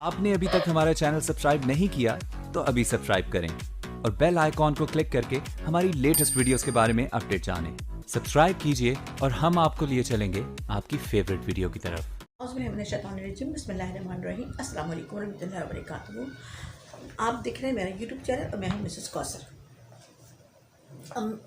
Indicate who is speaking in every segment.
Speaker 1: آپ نے ابھی تک ہمارا چینل سبسکرائب نہیں کیا تو ابھی سبسکرائب کریں اور بیل آئیکن کو کلک کر کے ہماری لیٹسٹ ویڈیوز کے بارے میں اپڈیٹ جانیں. سبسکرائب کیجئے اور ہم آپ کو لیے چلیں گے آپ کی فیوریٹ ویڈیو کی طرف.
Speaker 2: بسم اللہ الرحمن الرحیم. السلام علیکم ورحمۃ اللہ وبرکاتہ. آپ دیکھ رہے ہیں میرا یوٹیوب چینل اور میں ہوں مسز کوثر.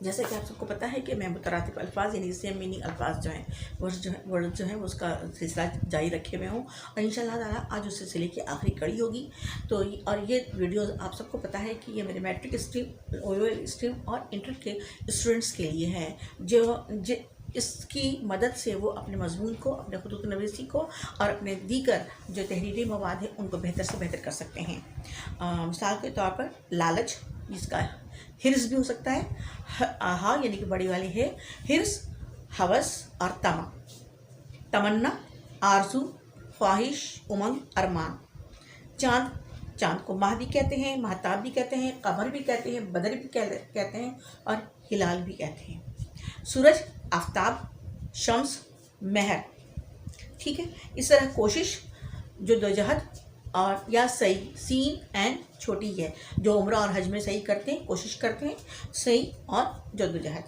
Speaker 2: جیسا کہ آپ سب کو پتہ ہے کہ میں مترادف الفاظ یعنی سیم میننگ الفاظ جو ہیں ورڈ جو ہیں اس کا سلسلہ جاری رکھے ہوئے ہوں اور انشاءاللہ تعالیٰ آج اس سلسلے کی آخری کڑی ہوگی. تو اور یہ ویڈیوز آپ سب کو پتہ ہے کہ یہ میرے میٹرک اسٹریم OL اسٹریم اور انٹر کے اسٹوڈنٹس کے لیے ہے جو اس کی مدد سے وہ اپنے مضمون کو، اپنے خطوط نویسی کو اور اپنے دیگر جو تحریری مواد ہیں ان کو بہتر سے بہتر کر سکتے ہیں. مثال کے طور پر لالچ، جس کا حرص بھی ہو سکتا ہے، ہاں یعنی کہ بڑی والی ہے حرص، ہوس اور تمنا، آرزو، خواہش، امنگ، ارمان. چاند کو ماہ بھی کہتے ہیں، مہتاب بھی کہتے ہیں، قمر بھی کہتے ہیں، بدر بھی کہتے ہیں اور ہلال بھی کہتے ہیں. سورج، آفتاب، شمس، مہر. ٹھیک ہے. اس طرح کوشش، جدوجہد اور یا صحیح، سین این چھوٹی ہے، جو عمرہ اور حج میں صحیح کرتے ہیں، کوشش کرتے ہیں، صحیح اور جدوجہد.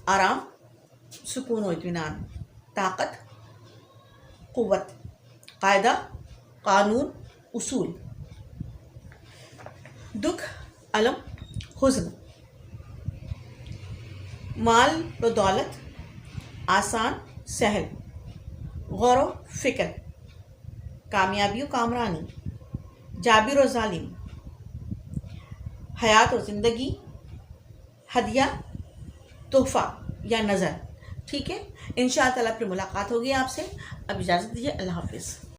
Speaker 2: آرام، سکون و اطمینان. طاقت، قوت. قاعدہ، قانون، اصول. دکھ، الم، حزن. مال و دولت، آسان، سہل. غور و فکر. کامیابی و کامرانی. جابر و ظالم. حیات و زندگی. ہدیہ، تحفہ یا نظر. ٹھیک ہے. انشاءاللہ تعالیٰ پھر ملاقات ہوگی آپ سے. اب اجازت دیجیے. اللہ حافظ.